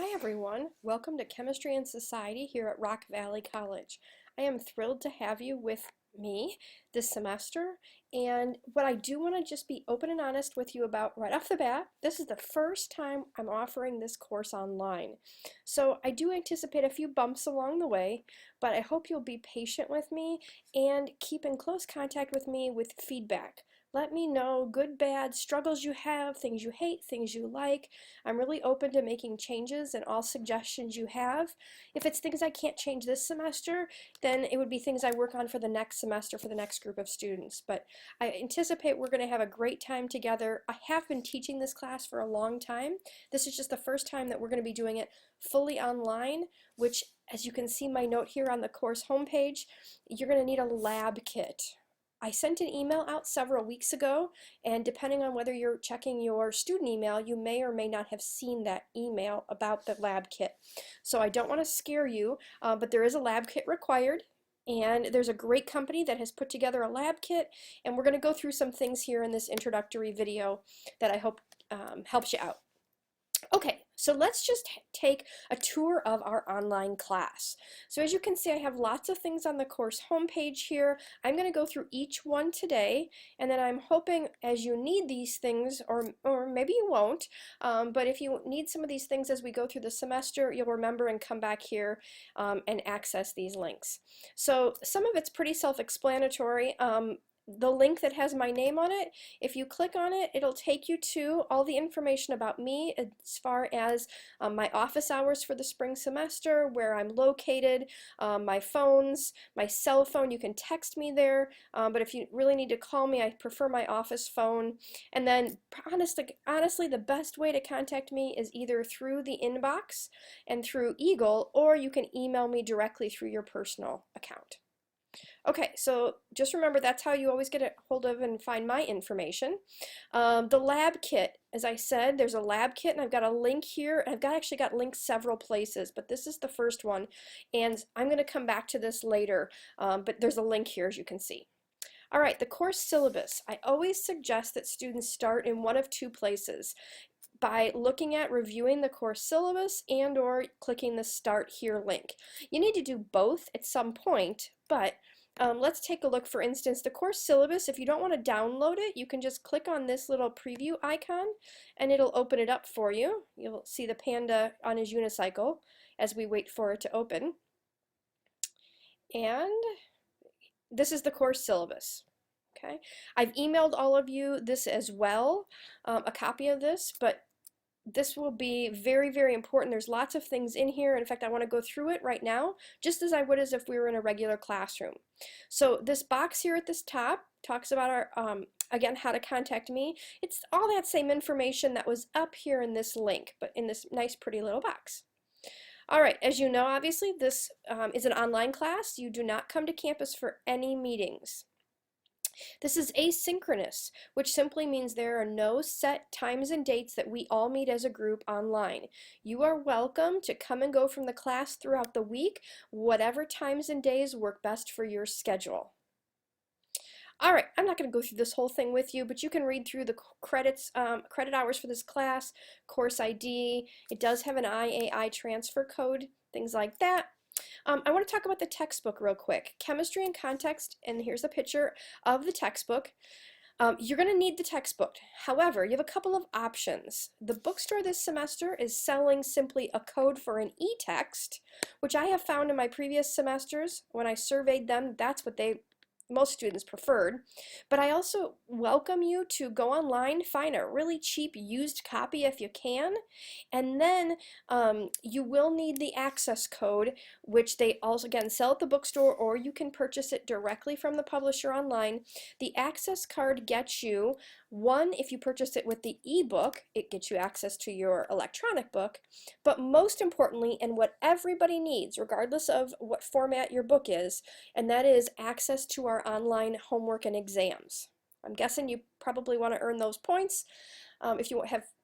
Hi everyone, welcome to Chemistry and Society here at Rock Valley College. I am thrilled to have you with me this semester, and what I do want to just be open and honest with you about right off the bat, this is the first time I'm offering this course online. So I do anticipate a few bumps along the way, but I hope you'll be patient with me and keep in close contact with me with feedback. Let me know good, bad, struggles you have, things you hate, things you like. I'm really open to making changes and all suggestions you have. If it's things I can't change this semester, then it would be things I work on for the next semester for the next group of students. But I anticipate we're going to have a great time together. I have been teaching this class for a long time. This is just the first time that we're going to be doing it fully online, which, as you can see my note here on the course homepage, you're going to need a lab kit. I sent an email out several weeks ago, and depending on whether you're checking your student email, you may or may not have seen that email about the lab kit. So I don't want to scare you, but there is a lab kit required, and there's a great company that has put together a lab kit, and we're going to go through some things here in this introductory video that I hope helps you out. Okay, so let's just take a tour of our online class. So as you can see, I have lots of things on the course homepage here. I'm going to go through each one today, and then I'm hoping as you need these things, or maybe you won't, but if you need some of these things as we go through the semester, you'll remember and come back here and access these links. So some of it's pretty self-explanatory. The link that has my name on it, if you click on it, it'll take you to all the information about me as far as my office hours for the spring semester, where I'm located, my phones, my cell phone. You can text me there, but if you really need to call me, I prefer my office phone. And then honestly, the best way to contact me is either through the inbox and through Eagle, or you can email me directly through your personal account. Okay, so just remember that's how you always get a hold of and find my information. The lab kit, as I said, there's a lab kit, and I've got a link here. I've actually got links several places, but this is the first one, and I'm going to come back to this later, but there's a link here, as you can see. All right, the course syllabus. I always suggest that students start in one of two places, by looking at reviewing the course syllabus and or clicking the Start Here link. You need to do both at some point, but let's take a look. For instance, the course syllabus, if you don't want to download it, you can just click on this little preview icon and it'll open it up for you. You'll see the panda on his unicycle as we wait for it to open. And this is the course syllabus. Okay, I've emailed all of you this as well, a copy of this, but this will be very, very important. There's lots of things in here. In fact, I want to go through it right now, just as I would as if we were in a regular classroom. So this box here at this top talks about our, again, how to contact me. It's all that same information that was up here in this link, but in this nice, pretty little box. All right, as you know, obviously, this is an online class. You do not come to campus for any meetings. This is asynchronous, which simply means there are no set times and dates that we all meet as a group online. You are welcome to come and go from the class throughout the week, whatever times and days work best for your schedule. All right, I'm not going to go through this whole thing with you, but you can read through the credit hours for this class, course ID. It does have an IAI transfer code, things like that. I want to talk about the textbook real quick. Chemistry in Context, and here's a picture of the textbook. You're going to need the textbook. However, you have a couple of options. The bookstore this semester is selling simply a code for an e-text, which I have found in my previous semesters. When I surveyed them, that's what most students preferred. But I also welcome you to go online, find a really cheap used copy if you can, and then you will need the access code, which they also again sell at the bookstore, or you can purchase it directly from the publisher online. The access card gets you one, if you purchase it with the ebook, it gets you access to your electronic book, but most importantly, and what everybody needs, regardless of what format your book is, and that is access to our online homework and exams. I'm guessing you probably want to earn those points if you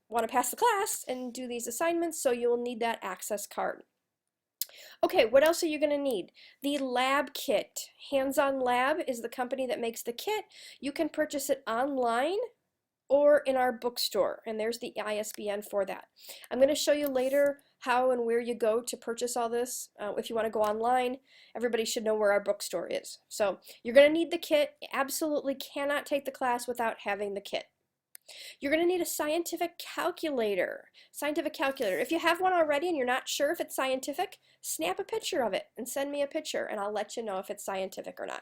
want to pass the class and do these assignments, so you'll need that access card. Okay, what else are you going to need? The lab kit. Hands-On Lab is the company that makes the kit. You can purchase it online or in our bookstore, and there's the ISBN for that. I'm going to show you later how and where you go to purchase all this. If you want to go online, everybody should know where our bookstore is. So you're going to need the kit. Absolutely cannot take the class without having the kit. You're going to need a scientific calculator. Scientific calculator. If you have one already and you're not sure if it's scientific, snap a picture of it and send me a picture and I'll let you know if it's scientific or not.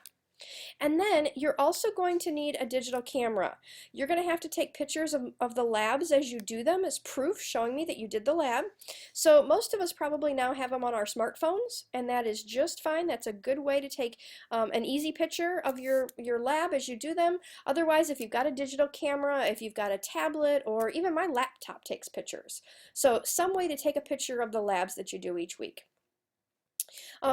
And then you're also going to need a digital camera. You're going to have to take pictures of the labs as you do them as proof showing me that you did the lab. So most of us probably now have them on our smartphones, and that is just fine. That's a good way to take an easy picture of your lab as you do them. Otherwise, if you've got a digital camera, if you've got a tablet, or even my laptop takes pictures. So some way to take a picture of the labs that you do each week.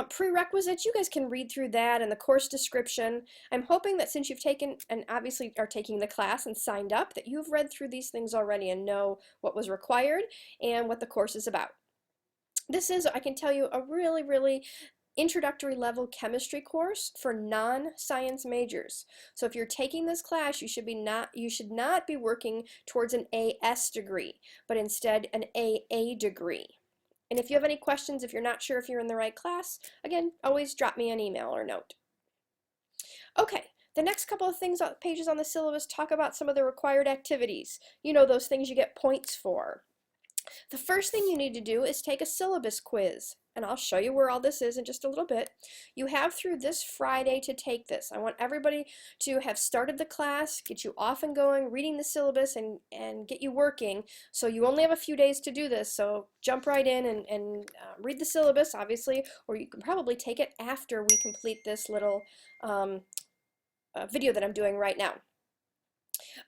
Prerequisites, you guys can read through that and the course description. I'm hoping that since you've taken and obviously are taking the class and signed up, that you've read through these things already and know what was required and what the course is about. This is, I can tell you, a really, really introductory level chemistry course for non-science majors. So if you're taking this class, you should not be working towards an AS degree, but instead an AA degree. And if you have any questions, if you're not sure if you're in the right class, again, always drop me an email or note. Okay, the next couple of pages on the syllabus talk about some of the required activities. You know, those things you get points for. The first thing you need to do is take a syllabus quiz, and I'll show you where all this is in just a little bit. You have through this Friday to take this. I want everybody to have started the class, get you off and going, reading the syllabus, and get you working. So you only have a few days to do this, so jump right in and read the syllabus, obviously, or you can probably take it after we complete this little video that I'm doing right now.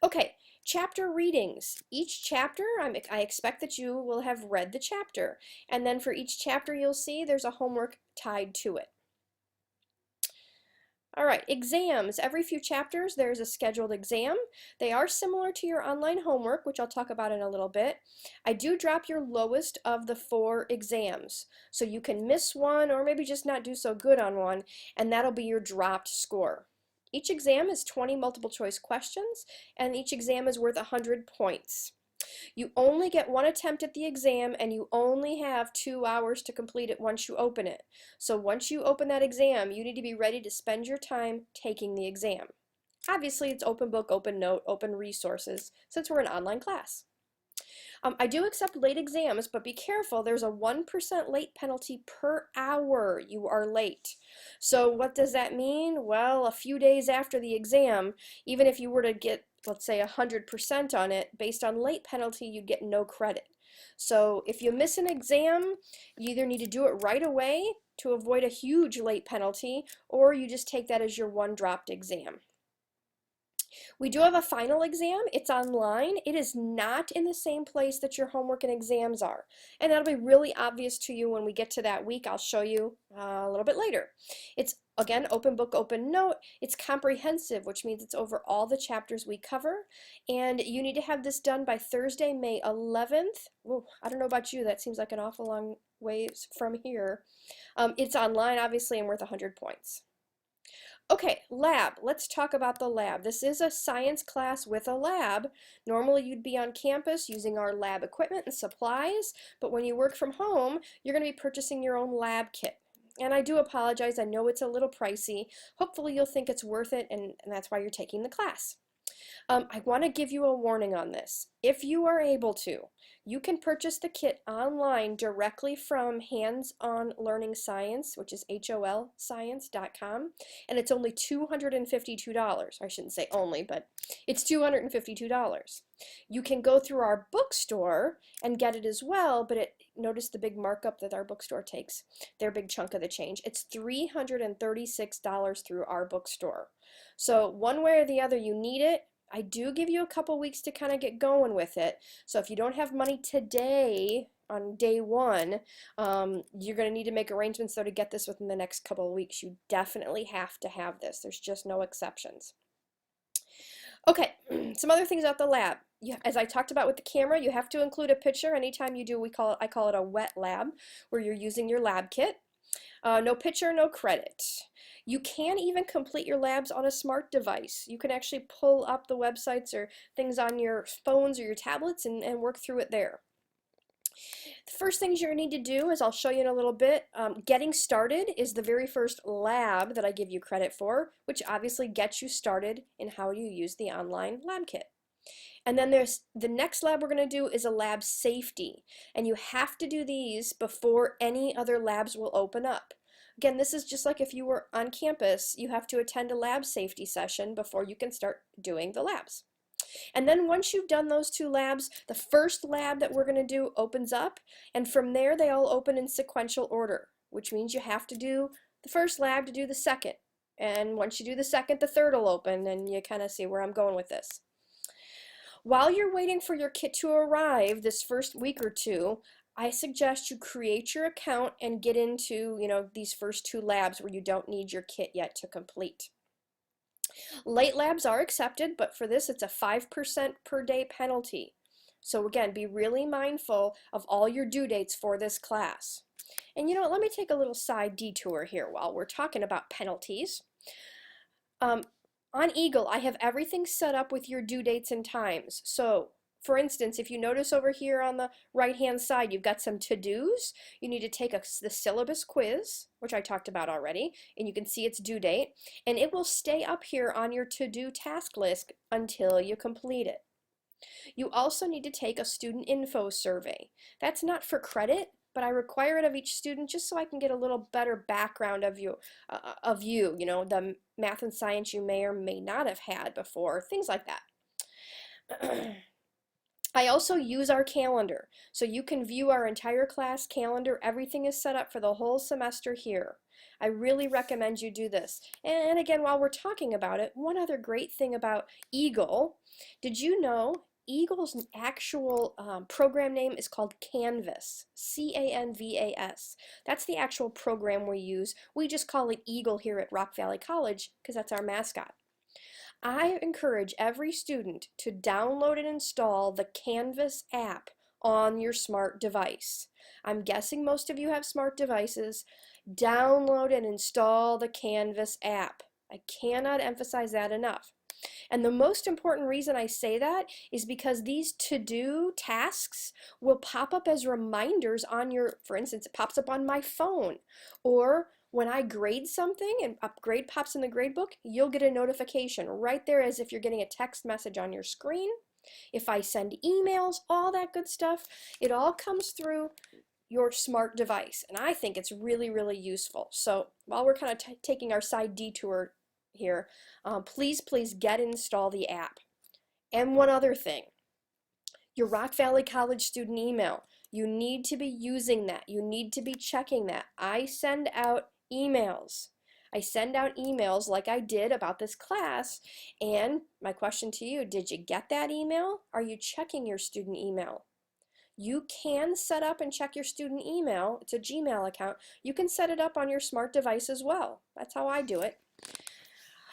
Okay. Chapter readings. Each chapter, I expect that you will have read the chapter. And then for each chapter you'll see there's a homework tied to it. All right, exams. Every few chapters there's a scheduled exam. They are similar to your online homework, which I'll talk about in a little bit. I do drop your lowest of the 4 exams. So you can miss one or maybe just not do so good on one, and that'll be your dropped score. Each exam is 20 multiple choice questions, and each exam is worth 100 points. You only get one attempt at the exam, and you only have 2 hours to complete it once you open it. So once you open that exam, you need to be ready to spend your time taking the exam. Obviously, it's open book, open note, open resources, since we're an online class. I do accept late exams, but be careful, there's a 1% late penalty per hour you are late. So what does that mean? Well, a few days after the exam, even if you were to get, let's say, 100% on it, based on late penalty, you'd get no credit. So if you miss an exam, you either need to do it right away to avoid a huge late penalty, or you just take that as your one dropped exam. We do have a final exam. It's online. It is not in the same place that your homework and exams are. And that'll be really obvious to you when we get to that week. I'll show you a little bit later. It's, again, open book, open note. It's comprehensive, which means it's over all the chapters we cover. And you need to have this done by Thursday, May 11th. Whoa, I don't know about you. That seems like an awful long ways from here. It's online, obviously, and worth 100 points. Okay, lab. Let's talk about the lab. This is a science class with a lab. Normally you'd be on campus using our lab equipment and supplies, but when you work from home, you're going to be purchasing your own lab kit. And I do apologize, I know it's a little pricey. Hopefully you'll think it's worth it, and that's why you're taking the class. I want to give you a warning on this. If you are able to, you can purchase the kit online directly from Hands On Learning Science, which is holscience.com, and it's only $252. I shouldn't say only, but it's $252. You can go through our bookstore and get it as well, but notice the big markup that our bookstore takes, their big chunk of the change. It's $336 through our bookstore. So one way or the other, you need it. I do give you a couple weeks to kind of get going with it. So if you don't have money today on day one, you're going to need to make arrangements though to get this within the next couple of weeks. You definitely have to have this. There's just no exceptions. Okay, some other things about the lab. As I talked about with the camera, you have to include a picture anytime you do. I call it a wet lab, where you're using your lab kit. No picture, no credit. You can even complete your labs on a smart device. You can actually pull up the websites or things on your phones or your tablets and work through it there. The first things you're going to need to do is I'll show you in a little bit. Getting started is the very first lab that I give you credit for, which obviously gets you started in how you use the online lab kit. And then there's the next lab we're going to do is a lab safety. And you have to do these before any other labs will open up. Again, this is just like if you were on campus, you have to attend a lab safety session before you can start doing the labs. And then once you've done those two labs, the first lab that we're going to do opens up, and from there they all open in sequential order, which means you have to do the first lab to do the second. And once you do the second, the third will open, and you kind of see where I'm going with this. While you're waiting for your kit to arrive this first week or two, I suggest you create your account and get into, these first two labs where you don't need your kit yet to complete. Late labs are accepted, but for this it's a 5% per day penalty. So again, be really mindful of all your due dates for this class. And let me take a little side detour here while we're talking about penalties. On Eagle, I have everything set up with your due dates and times. So, for instance, if you notice over here on the right-hand side, you've got some to-dos. You need to take the syllabus quiz, which I talked about already, and you can see its due date, and it will stay up here on your to-do task list until you complete it. You also need to take a student info survey. That's not for credit, but I require it of each student just so I can get a little better background of you, the math and science you may or may not have had before, things like that. I also use our calendar, so you can view our entire class calendar. Everything is set up for the whole semester here. I really recommend you do this. And again, while we're talking about it, one other great thing about Eagle, did you know Eagle's actual program name is called Canvas, C-A-N-V-A-S. That's the actual program we use. We just call it Eagle here at Rock Valley College because that's our mascot. I encourage every student to download and install the Canvas app on your smart device. I'm guessing most of you have smart devices. Download and install the Canvas app. I cannot emphasize that enough. And the most important reason I say that is because these to-do tasks will pop up as reminders on for instance, it pops up on my phone. Or when I grade something and a grade pops in the gradebook, you'll get a notification right there as if you're getting a text message on your screen. If I send emails, all that good stuff, it all comes through your smart device. And I think it's really, really useful. So while we're kind of taking our side detour here, please get and install the app. And one other thing, your Rock Valley College student email, you need to be using that. You need to be checking that. I send out emails. I send out emails like I did about this class, and my question to you, did you get that email? Are you checking your student email? You can set up and check your student email. It's a Gmail account. You can set it up on your smart device as well. That's how I do it.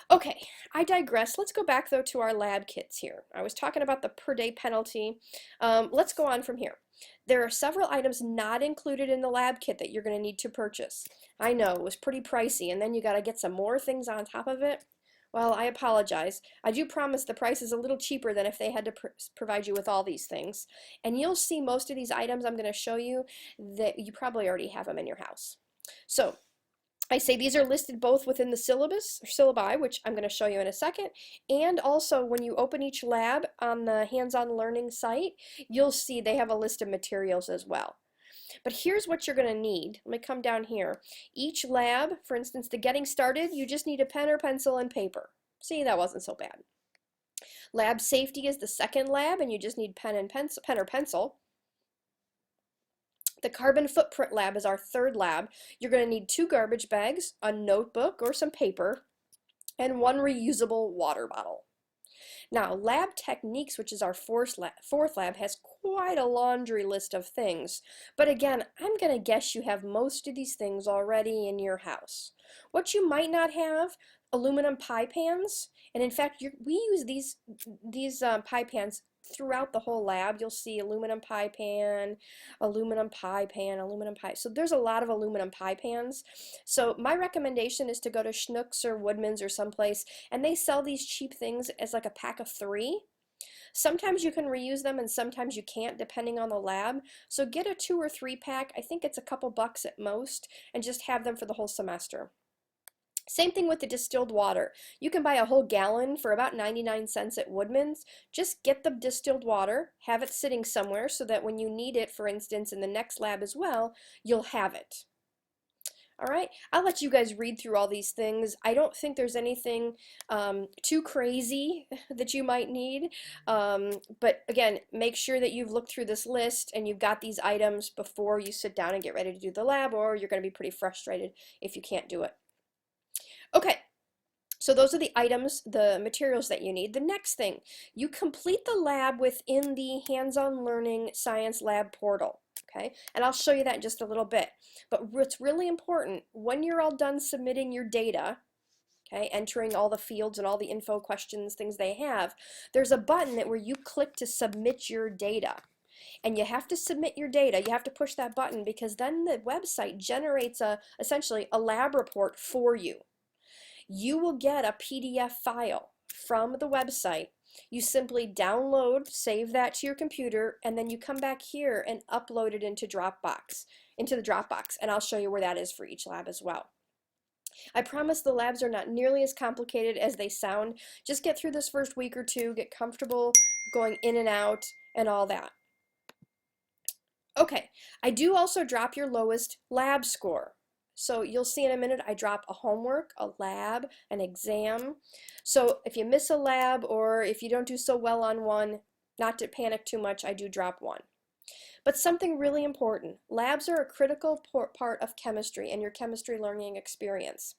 Okay, I digress. Let's go back though to our lab kits here. I was talking about the per day penalty. Let's go on from here. There are several items not included in the lab kit that you're going to need to purchase. I know, it was pretty pricey, and then you got to get some more things on top of it. Well, I apologize. I do promise the price is a little cheaper than if they had to provide you with all these things. And you'll see most of these items I'm going to show you that you probably already have them in your house. So, I say these are listed both within the syllabus, or syllabi, which I'm going to show you in a second, and also when you open each lab on the hands-on learning site, you'll see they have a list of materials as well. But here's what you're going to need. Let me come down here. Each lab, for instance, the getting started, you just need a pen or pencil and paper. See, that wasn't so bad. Lab safety is the second lab, and you just need pen or pencil. The carbon footprint lab is our third lab. You're going to need 2 garbage bags, a notebook or some paper, and 1 reusable water bottle. Now, lab techniques, which is our fourth lab, has quite a laundry list of things. But again, I'm going to guess you have most of these things already in your house. What you might not have, aluminum pie pans. And in fact, we use these pie pans throughout the whole lab. You'll see aluminum pie pan, aluminum pie pan, aluminum pie. So there's a lot of aluminum pie pans. So my recommendation is to go to Schnucks or Woodman's or someplace, and they sell these cheap things as like a pack of 3. Sometimes you can reuse them and sometimes you can't depending on the lab. So get a 2 or 3 pack, I think it's a couple bucks at most, and just have them for the whole semester. Same thing with the distilled water. You can buy a whole gallon for about 99 cents at Woodman's. Just get the distilled water, have it sitting somewhere so that when you need it, for instance, in the next lab as well, you'll have it. All right, I'll let you guys read through all these things. I don't think there's anything too crazy that you might need. But again, make sure that you've looked through this list and you've got these items before you sit down and get ready to do the lab, or you're going to be pretty frustrated if you can't do it. Okay, so those are the items, the materials that you need. The next thing, you complete the lab within the hands-on learning science lab portal. Okay, and I'll show you that in just a little bit. But what's really important, when you're all done submitting your data, okay, entering all the fields and all the info questions, things they have, there's a button where you click to submit your data. And you have to submit your data. You have to push that button because then the website generates essentially a lab report for you. You will get a PDF file from the website. You simply download, save that to your computer, and then you come back here and upload it into the Dropbox, and I'll show you where that is for each lab as well. I promise the labs are not nearly as complicated as they sound. Just get through this first week or two, get comfortable going in and out and all that. Okay, I do also drop your lowest lab score. So you'll see in a minute I drop a homework, a lab, an exam. So if you miss a lab or if you don't do so well on one, not to panic too much, I do drop one. But something really important, labs are a critical part of chemistry and your chemistry learning experience.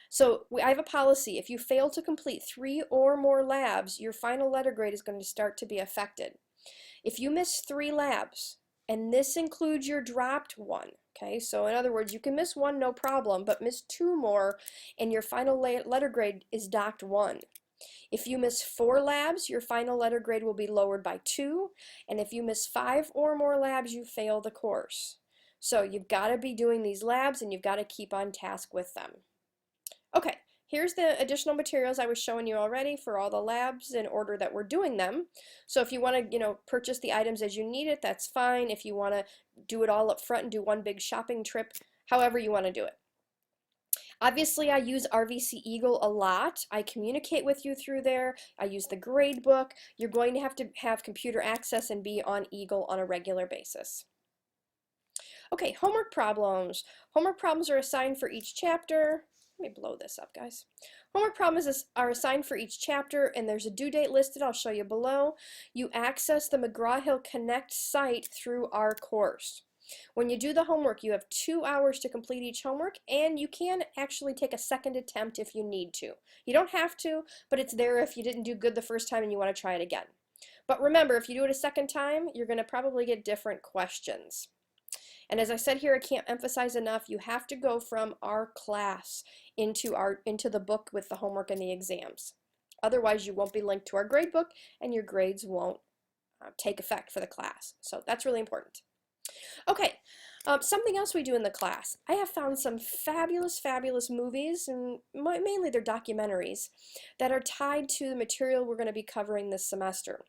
So I have a policy, if you fail to complete 3 or more labs, your final letter grade is going to start to be affected. If you miss 3 labs, and this includes your dropped one, okay, so in other words, you can miss 1, no problem, but miss 2 more, and your final letter grade is docked 1. If you miss 4 labs, your final letter grade will be lowered by 2, and if you miss 5 or more labs, you fail the course. So you've got to be doing these labs, and you've got to keep on task with them. Okay, here's the additional materials I was showing you already for all the labs in order that we're doing them. So if you want to, purchase the items as you need it, that's fine. If you want to do it all up front and do one big shopping trip, however you want to do it. Obviously, I use RVC Eagle a lot. I communicate with you through there. I use the grade book. You're going to have computer access and be on Eagle on a regular basis. Okay, homework problems. Homework problems are assigned for each chapter. Let me blow this up, guys. Homework problems are assigned for each chapter, and there's a due date listed. I'll show you below. You access the McGraw-Hill Connect site through our course. When you do the homework, you have 2 hours to complete each homework, and you can actually take a second attempt if you need to. You don't have to, but it's there if you didn't do good the first time and you want to try it again. But remember, if you do it a second time, you're going to probably get different questions. And as I said here, I can't emphasize enough, you have to go from our class into the book with the homework and the exams. Otherwise, you won't be linked to our grade book, and your grades won't take effect for the class. So that's really important. Okay, something else we do in the class. I have found some fabulous, fabulous movies, and mainly they're documentaries, that are tied to the material we're going to be covering this semester.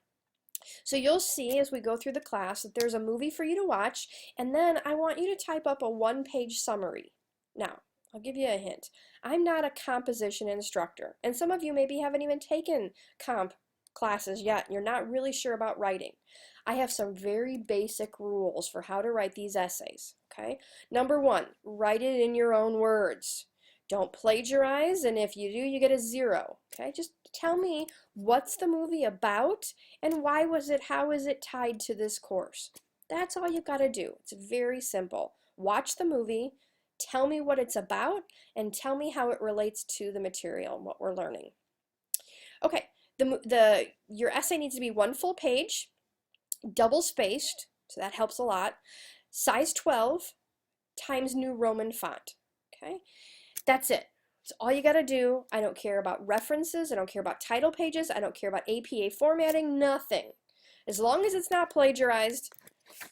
So you'll see as we go through the class that there's a movie for you to watch, and then I want you to type up a 1-page summary. Now, I'll give you a hint. I'm not a composition instructor, and some of you maybe haven't even taken comp classes yet, and you're not really sure about writing. I have some very basic rules for how to write these essays, okay? Number 1, write it in your own words. Don't plagiarize, and if you do, you get a 0, okay? Just tell me what's the movie about and how is it tied to this course? That's all you got to do. It's very simple. Watch the movie, tell me what it's about, and tell me how it relates to the material and what we're learning. Okay, your essay needs to be 1 full page, double spaced, so that helps a lot, size 12, Times New Roman font, okay? That's it. That's all you got to do. I don't care about references. I don't care about title pages. I don't care about APA formatting. Nothing. As long as it's not plagiarized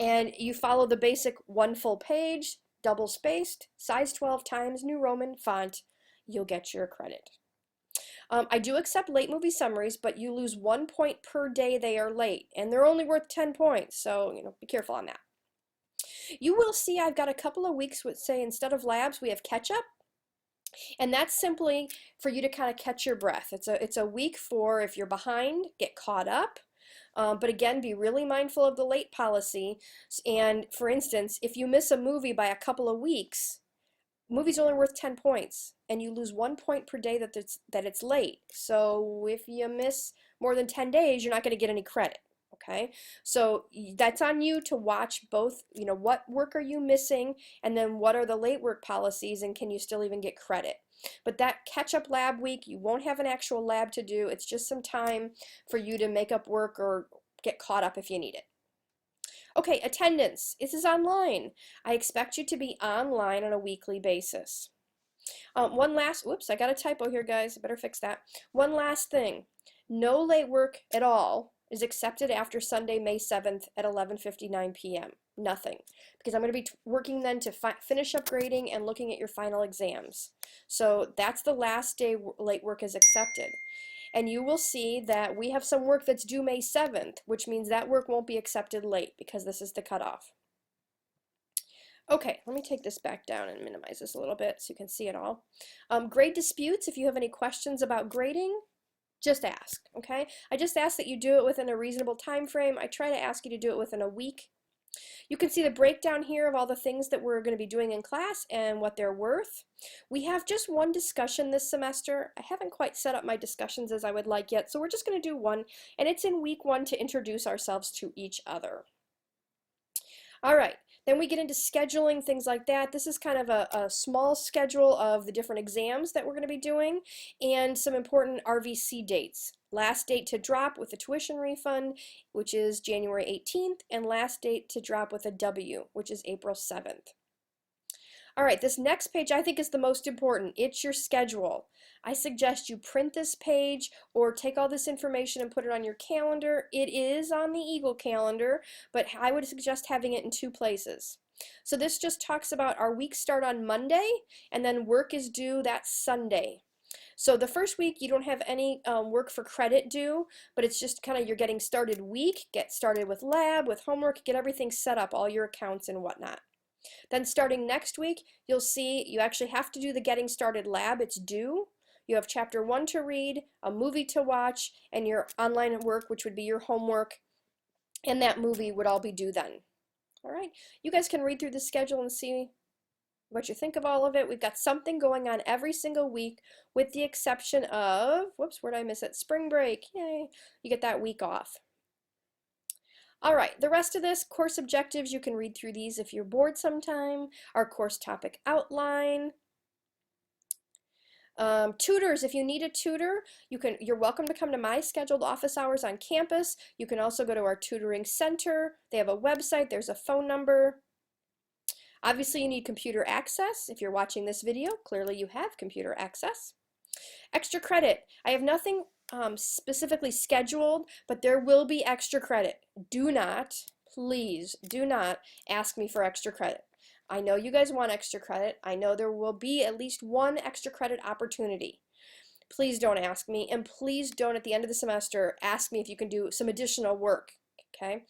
and you follow the basic 1 full page, double spaced, size 12, Times New Roman font, you'll get your credit. I do accept late movie summaries, but you lose 1 point per day they are late, and they're only worth 10 points, so be careful on that. You will see I've got a couple of weeks with, say, instead of labs, we have catch up. And that's simply for you to kind of catch your breath. It's a week for if you're behind, get caught up. But again, be really mindful of the late policy. And for instance, if you miss a movie by a couple of weeks, movie's only worth 10 points, and you lose 1 point per day that it's late. So if you miss more than 10 days, you're not going to get any credit. Okay, so that's on you to watch both, what work are you missing, and then what are the late work policies, and can you still even get credit. But that catch-up lab week, you won't have an actual lab to do. It's just some time for you to make up work or get caught up if you need it. Okay, attendance. This is online. I expect you to be online on a weekly basis. Whoops, I got a typo here, guys. I better fix that. One last thing. No late work at all is accepted after Sunday, May 7th at 11:59 p.m. Nothing. Because I'm going to be working then to finish up grading and looking at your final exams. So that's the last day late work is accepted. And you will see that we have some work that's due May 7th, which means that work won't be accepted late because this is the cutoff. Okay, let me take this back down and minimize this a little bit so you can see it all. Grade disputes, if you have any questions about grading, just ask, okay? I just ask that you do it within a reasonable time frame. I try to ask you to do it within a week. You can see the breakdown here of all the things that we're going to be doing in class and what they're worth. We have just one discussion this semester. I haven't quite set up my discussions as I would like yet, so we're just going to do one, and it's in week 1 to introduce ourselves to each other. All right, then we get into scheduling, things like that. This is kind of a small schedule of the different exams that we're going to be doing and some important RVC dates. Last date to drop with a tuition refund, which is January 18th, and last date to drop with a W, which is April 7th. All right, this next page I think is the most important. It's your schedule. I suggest you print this page or take all this information and put it on your calendar. It is on the Eagle calendar, but I would suggest having it in 2 places. So this just talks about our weeks start on Monday, and then work is due that Sunday. So the first week you don't have any work for credit due, but it's just kind of your getting started week. Get started with lab, with homework, get everything set up, all your accounts and whatnot. Then starting next week, you'll see you actually have to do the getting started lab. It's due. You have chapter 1 to read, a movie to watch, and your online work, which would be your homework, and that movie would all be due then. All right, you guys can read through the schedule and see what you think of all of it. We've got something going on every single week with the exception of, whoops, where did I miss it? Spring break, yay, you get that week off. All right, the rest of this, course objectives, you can read through these if you're bored sometime. Our course topic outline. Tutors, if you need a tutor, you're welcome to come to my scheduled office hours on campus. You can also go to our tutoring center. They have a website, there's a phone number. Obviously you need computer access. If you're watching this video, clearly you have computer access. Extra credit, I have nothing specifically scheduled, but there will be extra credit. Do not, please do not ask me for extra credit. I know you guys want extra credit. I know there will be at least one extra credit opportunity. Please don't ask me, and please don't at the end of the semester ask me if you can do some additional work. Okay,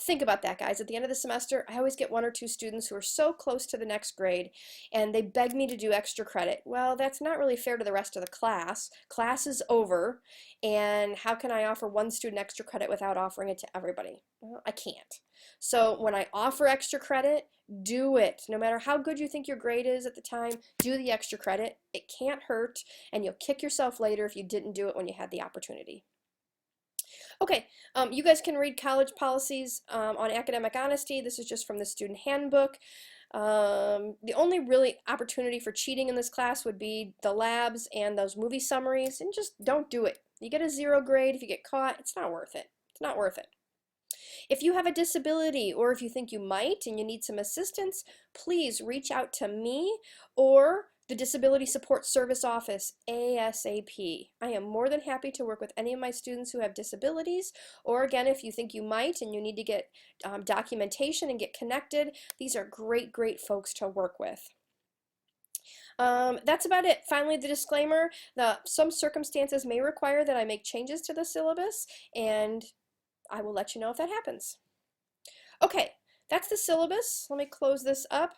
think about that, guys. At the end of the semester, I always get 1 or 2 students who are so close to the next grade and they beg me to do extra credit. Well, that's not really fair to the rest of the class. Class is over, and how can I offer one student extra credit without offering it to everybody? Well, I can't. So when I offer extra credit, do it. No matter how good you think your grade is at the time, do the extra credit. It can't hurt, and you'll kick yourself later if you didn't do it when you had the opportunity. Okay, you guys can read college policies on academic honesty. This is just from the student handbook. The only really opportunity for cheating in this class would be the labs and those movie summaries, and just don't do it. You get a 0 grade if you get caught. It's not worth it. It's not worth it. If you have a disability, or if you think you might and you need some assistance, please reach out to me or the Disability Support Service Office ASAP. I am more than happy to work with any of my students who have disabilities, or again, if you think you might and you need to get documentation and get connected, these are great, great folks to work with. That's about it. Finally, the disclaimer, some circumstances may require that I make changes to the syllabus, and I will let you know if that happens. Okay, that's the syllabus. Let me close this up.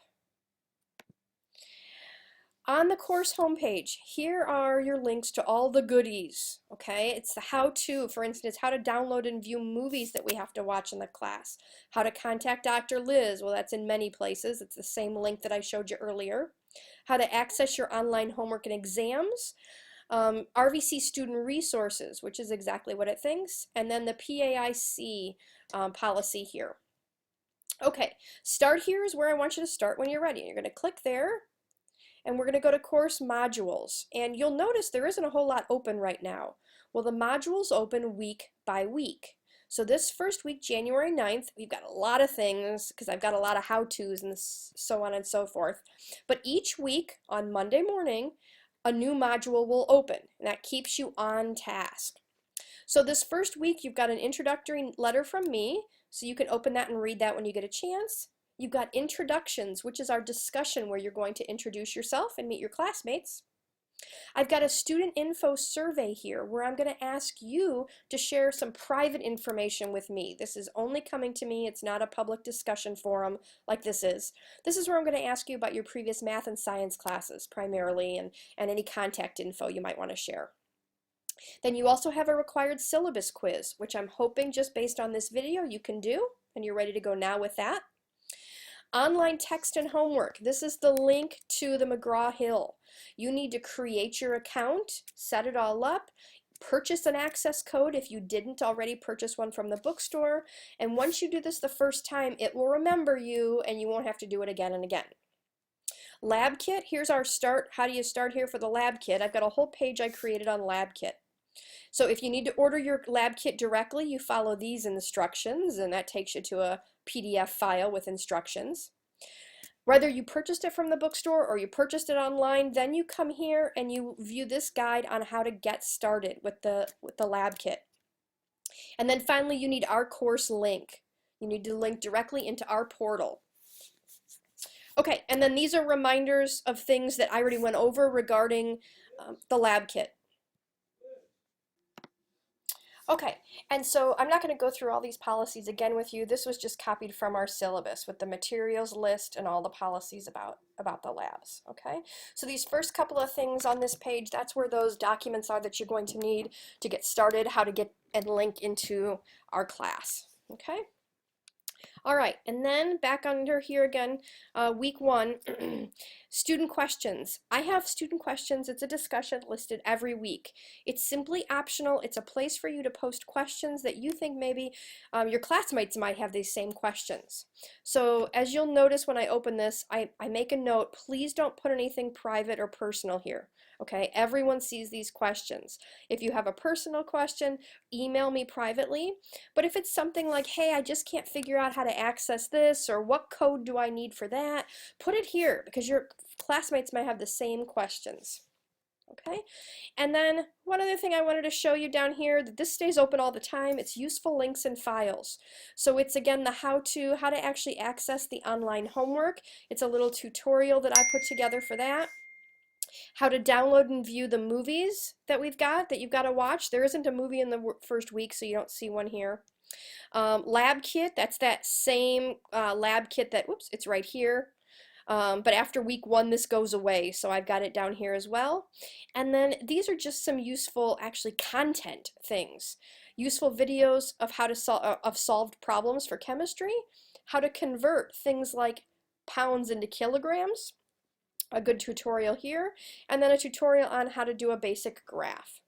On the course homepage, here are your links to all the goodies, okay? It's the how-to, for instance, how to download and view movies that we have to watch in the class, how to contact Dr. Liz, well, that's in many places. It's the same link that I showed you earlier. How to access your online homework and exams, RVC student resources, which is exactly what it thinks, and then the PAIC policy here. Okay, start here is where I want you to start when you're ready. You're going to click there, and we're going to go to course modules. And you'll notice there isn't a whole lot open right now. Well, the modules open week by week. So this first week, January 9th, we've got a lot of things because I've got a lot of how-tos and so on and so forth. But each week on Monday morning, a new module will open, and that keeps you on task. So this first week, you've got an introductory letter from me, so you can open that and read that when you get a chance. You've got introductions, which is our discussion where you're going to introduce yourself and meet your classmates. I've got a student info survey here where I'm going to ask you to share some private information with me. This is only coming to me. It's not a public discussion forum like this is. This is where I'm going to ask you about your previous math and science classes primarily and any contact info you might want to share. Then you also have a required syllabus quiz, which I'm hoping just based on this video you can do, and you're ready to go now with that. Online text and homework. This is the link to the McGraw-Hill. You need to create your account, set it all up, purchase an access code if you didn't already purchase one from the bookstore, and once you do this the first time, it will remember you and you won't have to do it again and again. Lab kit, here's our start. How do you start here for the lab kit? I've got a whole page I created on lab kit. So if you need to order your lab kit directly, you follow these instructions, and that takes you to a PDF file with instructions. Whether you purchased it from the bookstore or you purchased it online, then you come here and you view this guide on how to get started with the lab kit. And then finally, you need our course link. You need to link directly into our portal. Okay, and then these are reminders of things that I already went over regarding the lab kit. Okay, and so I'm not going to go through all these policies again with you. This was just copied from our syllabus with the materials list and all the policies about the labs, okay? So these first couple of things on this page, that's where those documents are that you're going to need to get started, how to get and link into our class, okay? All right, and then back under here again, week 1, student questions. I have student questions. It's a discussion listed every week. It's simply optional. It's a place for you to post questions that you think maybe your classmates might have these same questions. So as you'll notice when I open this, I make a note, please don't put anything private or personal here. Okay, everyone sees these questions. If you have a personal question, email me privately. But if it's something like, hey, I just can't figure out how to access this, or what code do I need for that, put it here because your classmates might have the same questions. Okay, and then one other thing I wanted to show you down here, that this stays open all the time, it's useful links and files. So it's again the how to actually access the online homework. It's a little tutorial that I put together for that. How to download and view the movies that you've got to watch. There isn't a movie in the first week, so you don't see one here. Lab kit, that's that same lab kit that, whoops, it's right here. But after week 1, this goes away, so I've got it down here as well. And then these are just some useful, actually, content things. Useful videos of how to solved problems for chemistry, how to convert things like pounds into kilograms, a good tutorial here, and then a tutorial on how to do a basic graph.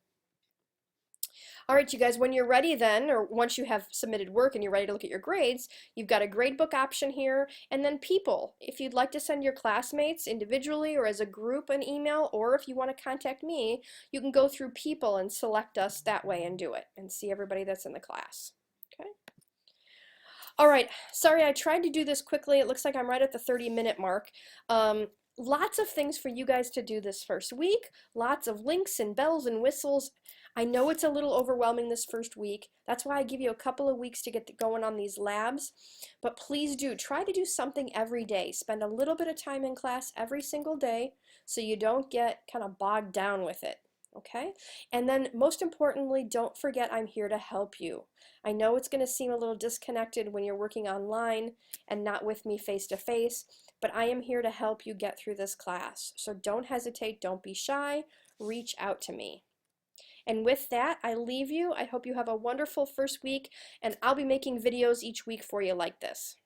All right, you guys, when you're ready then, or once you have submitted work and you're ready to look at your grades, you've got a gradebook option here, and then people. If you'd like to send your classmates individually or as a group an email, or if you want to contact me, you can go through people and select us that way and do it, and see everybody that's in the class. Okay. All right, sorry, I tried to do this quickly. It looks like I'm right at the 30-minute mark. lots of things for you guys to do this first week, lots of links and bells and whistles. I know it's a little overwhelming this first week. That's why I give you a couple of weeks to get going on these labs. But please do try to do something every day. Spend a little bit of time in class every single day so you don't get kind of bogged down with it. Okay? And then most importantly, don't forget I'm here to help you. I know it's going to seem a little disconnected when you're working online and not with me face to face, but I am here to help you get through this class. So don't hesitate, don't be shy, reach out to me. And with that, I leave you. I hope you have a wonderful first week, and I'll be making videos each week for you like this.